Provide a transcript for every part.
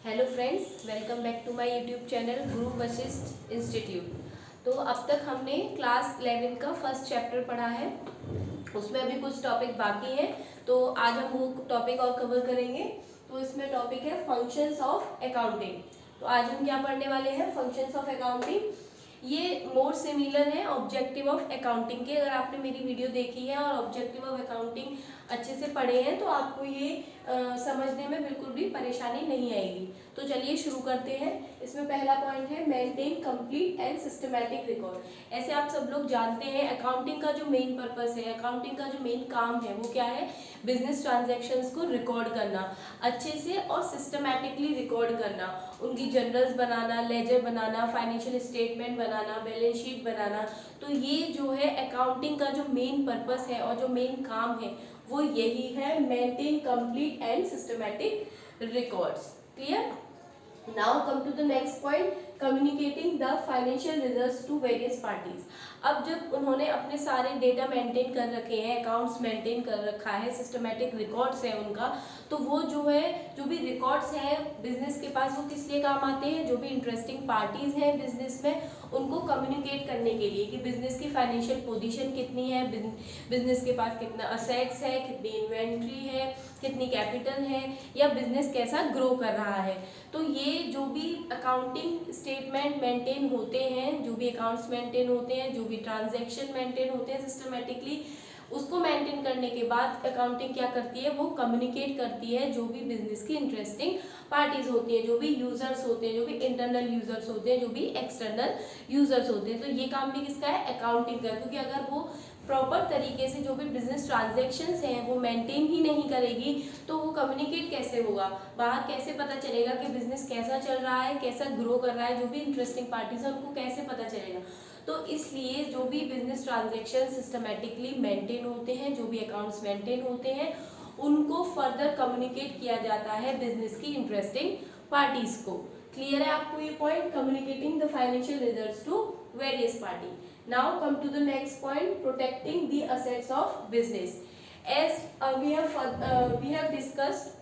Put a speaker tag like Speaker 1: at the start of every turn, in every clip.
Speaker 1: Hello friends, welcome back to my YouTube channel Guru Vashishtha institute. तो अब तक हमने क्लास 11 का फर्स्ट चैप्टर पढ़ा है, उसमें अभी कुछ टॉपिक बाकी हैं, तो आज हम वो टॉपिक और कवर करेंगे। तो इसमें टॉपिक है फंक्शंस ऑफ अकाउंटिंग। तो आज हम क्या पढ़ने वाले हैं? Functions of accounting. ये मोर सिमिलर है ऑब्जेक्टिव ऑफ अकाउंटिंग के। अगर आपने मेरी वीडियो देखी है और ऑब्जेक्टिव ऑफ अकाउंटिंग अच्छे से पढ़े हैं तो आपको ये समझने में बिल्कुल भी परेशानी नहीं आएगी। तो चलिए शुरू करते हैं। इसमें पहला पॉइंट है maintain complete and systematic record. ऐसे आप सब लोग जानते हैं अकाउंटिंग का जो मेन पर्पस है, अकाउंटिंग का जो मेन काम है वो क्या है? बिजनेस ट्रांजैक्शंस को रिकॉर्ड करना, अच्छे से और सिस्टमैटिकली रिकॉर्ड करना, उनकी जर्नल्स बनाना, लेजर बनाना, फाइनेंशियल स्टेटमेंट बनाना, बैलेंस शीट बनाना। तो ये जो है अकाउंटिंग का जो मेन पर्पस है और जो मेन काम है वो यही है, maintain complete and systematic records. Clear? Now come to the next point, communicating the financial results to various parties. अब जब उन्होंने अपने सारे डेटा मेंटेन कर रखे हैं, अकाउंट्स मेंटेन कर रखा है, सिस्टमैटिक रिकॉर्ड्स है उनका, तो वो जो है जो भी रिकॉर्ड्स हैं बिजनेस के पास वो किस लिए काम आते हैं? जो भी इंटरेस्टिंग पार्टीज हैं बिजनेस में उनको कम्युनिकेट करने के लिए कि बिजनेस की फाइनेंशियल पोजीशन कितनी है, बिजनेस के पास कितना असेट्स है, कितनी इन्वेंट्री है, कितनी कैपिटल है, या बिजनेस कैसा ग्रो कर रहा है। तो ये जो भी अकाउंटिंग स्टेटमेंट मेंटेन होते हैं, जो भी अकाउंट्स मेंटेन होते हैं, जो भी ट्रांजैक्शन मेंटेन होते हैं सिस्टमेटिकली, उसको मेंटेन करने के बाद अकाउंटिंग क्या करती है? वो कम्युनिकेट करती है जो भी बिजनेस की इंटरेस्टिंग पार्टीज होती हैं, जो भी यूजर्स होते हैं, जो भी इंटरनल यूजर्स होते हैं, जो भी एक्सटर्नल यूजर्स होते हैं। तो ये काम भी किसका है? अकाउंटिंग का। क्योंकि अगर वो प्रॉपर तरीके से जो भी बिजनेस ट्रांजैक्शंस हैं वो मेंटेन ही नहीं करेगी तो वो कम्युनिकेट कैसे होगा? बाहर कैसे पता चलेगा कि बिजनेस कैसा चल रहा है, कैसा ग्रो कर रहा है? जो भी इंटरेस्टिंग पार्टीज है उनको कैसे पता चलेगा? तो इसलिए जो भी बिजनेस ट्रांजैक्शन सिस्टमेटिकली मेंटेन होते हैं, जो भी अकाउंट्स मेंटेन होते हैं, उनको फर्दर कम्युनिकेट किया जाता है बिजनेस की इंटरेस्टिंग पार्टीज को। क्लियर है आपको ये point? Communicating the financial results to various party. Now come to the next point, protecting the assets of business. As we have discussed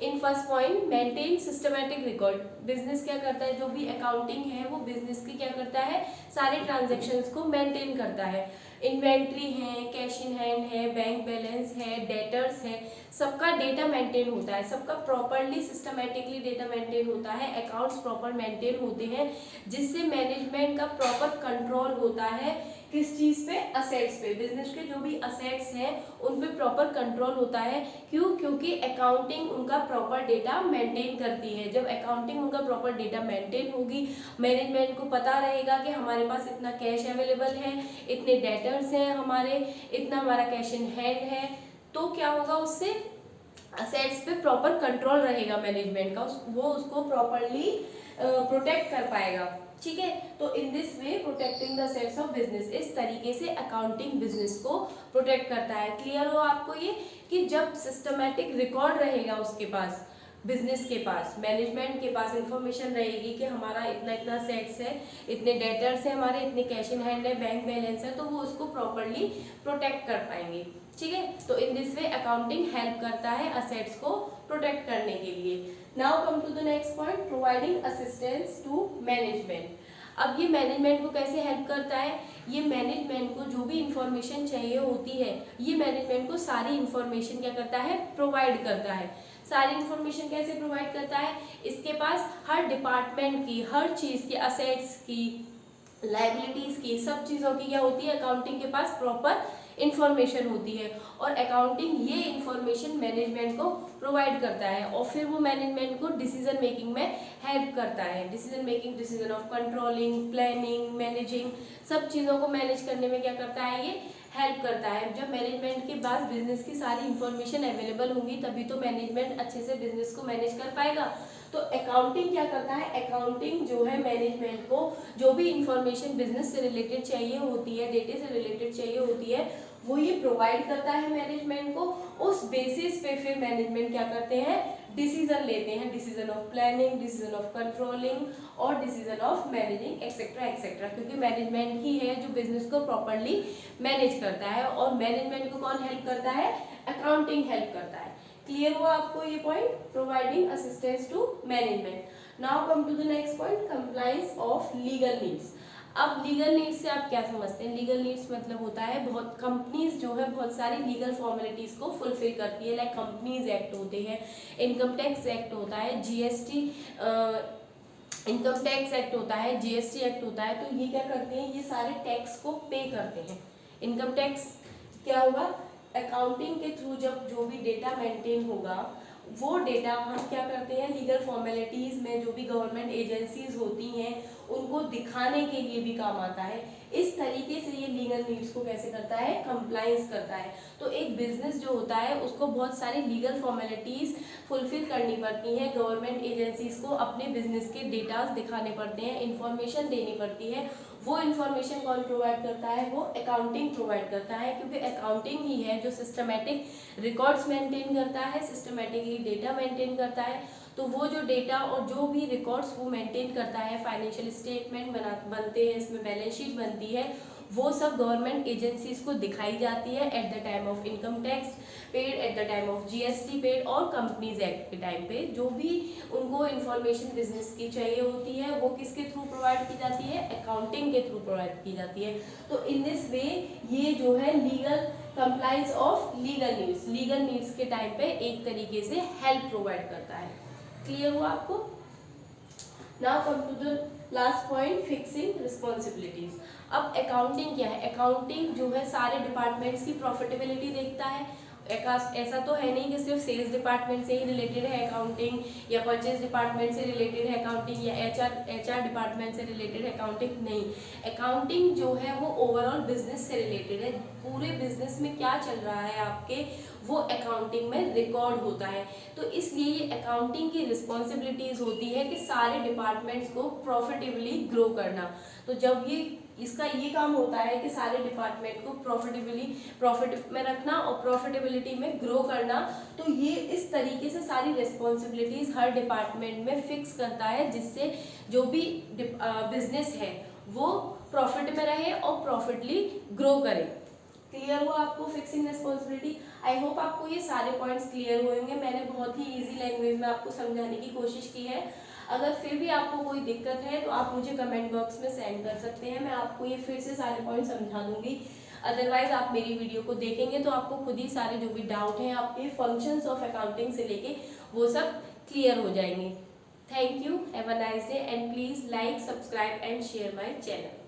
Speaker 1: in first point, maintain systematic record. Business क्या करता है? जो भी accounting है वो business की क्या करता है? सारे transactions को maintain करता है। इन्वेंट्री है, कैश इन हैंड है, बैंक बैलेंस है, डेटर्स है, सबका डेटा मेंटेन होता है, सबका प्रॉपरली सिस्टमेटिकली डेटा मेंटेन होता है, अकाउंट्स प्रॉपर मेंटेन होते हैं, जिससे मैनेजमेंट का प्रॉपर कंट्रोल होता है। किस चीज़ पे? असेट्स पे। बिजनेस के जो भी असेट्स हैं उन पे प्रॉपर कंट्रोल होता है। क्यों? क्योंकि अकाउंटिंग उनका प्रॉपर डेटा मेंटेन करती है। जब अकाउंटिंग उनका प्रॉपर डेटा मेंटेन होगी, मैनेजमेंट को पता रहेगा कि हमारे पास इतना कैश अवेलेबल है, इतने डेटर्स हैं हमारे, इतना हमारा कैश इन हैंड है, तो क्या होगा? उससे असेट्स पे प्रॉपर कंट्रोल रहेगा मैनेजमेंट का, वो उसको प्रॉपरली प्रोटेक्ट कर पाएगा। ठीक है? तो in this way protecting the assets of business, इस तरीके से अकाउंटिंग बिजनेस को प्रोटेक्ट करता है। क्लियर हो आपको ये कि जब सिस्टमैटिक रिकॉर्ड रहेगा उसके पास, बिजनेस के पास, मैनेजमेंट के पास इंफॉर्मेशन रहेगी कि हमारा इतना इतना सेट्स है, इतने डेटर्स है हमारे, इतने कैश इन हैंड है, बैंक बैलेंस है, तो वो उसको प्रॉपरली प्रोटेक्ट कर पाएंगे। ठीक है? तो in this way accounting help करता है असेट्स को प्रोटेक्ट करने के लिए। Now come to the next point, providing assistance to management. अब ये मैनेजमेंट को कैसे हेल्प करता है? ये मैनेजमेंट को जो भी इंफॉर्मेशन चाहिए होती है, ये मैनेजमेंट को सारी इंफॉर्मेशन क्या करता है? प्रोवाइड करता है। सारी इंफॉर्मेशन कैसे प्रोवाइड करता है? इसके पास हर डिपार्टमेंट की, हर चीज़ की, असेट्स की, लाइबिलिटीज की, सब चीज़ों की क्या होती है? अकाउंटिंग के पास प्रॉपर इंफॉर्मेशन होती है और अकाउंटिंग ये इंफॉर्मेशन मैनेजमेंट को प्रोवाइड करता है और फिर वो मैनेजमेंट को डिसीजन मेकिंग में हेल्प करता है। Decision making, decision of controlling, planning, managing, सब चीज़ों को मैनेज करने में क्या करता है? ये हेल्प करता है। जब मैनेजमेंट के पास बिजनेस की सारी इंफॉर्मेशन अवेलेबल होगी तभी तो मैनेजमेंट अच्छे से बिजनेस को मैनेज कर पाएगा। तो अकाउंटिंग क्या करता है? अकाउंटिंग जो है मैनेजमेंट को जो भी इंफॉर्मेशन बिजनेस से रिलेटेड चाहिए होती है, डेटे से रिलेटेड चाहिए होती है, वो ये प्रोवाइड करता है मैनेजमेंट को। उस बेसिस पे फिर मैनेजमेंट क्या करते हैं? डिसीजन लेते हैं, decision of planning, decision of controlling और decision of managing etcetera etcetera. क्योंकि मैनेजमेंट ही है जो बिजनेस को प्रॉपरली मैनेज करता है और मैनेजमेंट को कौन हेल्प करता है? अकाउंटिंग हेल्प करता है। क्लियर हुआ आपको ये point? Providing assistance to management. Now come to the next point, compliance of legal needs. अब लीगल नीड्स से आप क्या समझते हैं? लीगल नीड्स मतलब होता है बहुत कंपनीज जो है बहुत सारी लीगल फॉर्मेलिटीज को फुलफिल करती है, लाइक कंपनीज एक्ट होते हैं, इनकम टैक्स एक्ट होता है, जीएसटी इनकम टैक्स एक्ट होता है, जीएसटी एक्ट होता है। तो ये क्या करते हैं? ये सारे टैक्स को पे करते हैं। इनकम टैक्स क्या होगा? अकाउंटिंग के थ्रू जब जो भी डेटा मेंटेन होगा वो डेटा हम क्या करते हैं, लीगल फॉर्मेलिटीज में जो भी गवर्नमेंट एजेंसीज होती हैं उनको दिखाने के लिए भी काम आता है। इस तरीके से ये लीगल नीड्स को कैसे करता है? कंप्लायंस करता है। तो एक बिजनेस जो होता है उसको बहुत सारी लीगल फॉर्मेलिटीज फुलफिल करनी पड़ती हैं, गवर्नमेंट एजेंसीज को अपने बिजनेस के डेटास दिखाने पड़ते हैं, इंफॉर्मेशन देनी पड़ती है। वो इन्फॉर्मेशन कौन प्रोवाइड करता है? वो अकाउंटिंग प्रोवाइड करता है, क्योंकि अकाउंटिंग ही है जो सिस्टमेटिक रिकॉर्ड्स मेंटेन करता है, सिस्टमेटिकली डेटा मेंटेन करता है। तो वो जो डेटा और जो भी रिकॉर्ड्स वो मेंटेन करता है, फाइनेंशियल स्टेटमेंट बनते हैं, इसमें बैलेंस शीट बनती है, वो सब गवर्नमेंट एजेंसीज को दिखाई जाती है at the time of income tax paid, at the time of GST paid और कंपनीज एक्ट के टाइम पे जो भी उनको इन्फॉर्मेशन बिजनेस की चाहिए होती है वो किसके थ्रू प्रोवाइड की जाती है? अकाउंटिंग के थ्रू प्रोवाइड की जाती है। तो इन दिस वे ये जो है legal compliance of legal needs के टाइम पे एक तरीके से हेल्प प्रोवाइड करता है। क्लियर हुआ आपको? Now come to the last point, fixing responsibilities. अब अकाउंटिंग क्या है? अकाउंटिंग जो है सारे डिपार्टमेंट्स की प्रॉफिटेबिलिटी देखता है। ऐसा तो है नहीं कि सिर्फ सेल्स डिपार्टमेंट से ही रिलेटेड है अकाउंटिंग, या परचेज डिपार्टमेंट से रिलेटेड है अकाउंटिंग, या एचआर डिपार्टमेंट से रिलेटेड है अकाउंटिंग। नहीं, अकाउंटिंग जो है वो ओवरऑल बिजनेस से रिलेटेड है। पूरे बिजनेस में क्या चल रहा है आपके, वो अकाउंटिंग में रिकॉर्ड होता है। तो इसलिए ये अकाउंटिंग की रिस्पॉन्सिबिलिटीज होती है कि सारे डिपार्टमेंट्स को प्रॉफिटेबली ग्रो करना। तो जब इसका ये काम होता है कि सारे डिपार्टमेंट को प्रॉफिट में रखना और प्रॉफिटेबिलिटी में ग्रो करना, तो ये इस तरीके से सारी रिस्पॉन्सिबिलिटीज हर डिपार्टमेंट में फिक्स करता है, जिससे जो भी बिजनेस है वो प्रॉफिट में रहे और प्रॉफिटली ग्रो करे। क्लियर हुआ आपको फिक्सिंग रिस्पॉन्सिबिलिटी? आई होप आपको ये सारे पॉइंट्स क्लियर हुए होंगे। मैंने बहुत ही इजी लैंग्वेज में आपको समझाने की कोशिश की है। अगर फिर भी आपको कोई दिक्कत है तो आप मुझे कमेंट बॉक्स में सेंड कर सकते हैं, मैं आपको ये फिर से सारे पॉइंट समझा दूंगी। अदरवाइज आप मेरी वीडियो को देखेंगे तो आपको खुद ही सारे जो भी डाउट हैं आपके फंक्शंस ऑफ अकाउंटिंग से लेके वो सब क्लियर हो जाएंगे। Thank you, have a nice day and please like, subscribe and share my channel.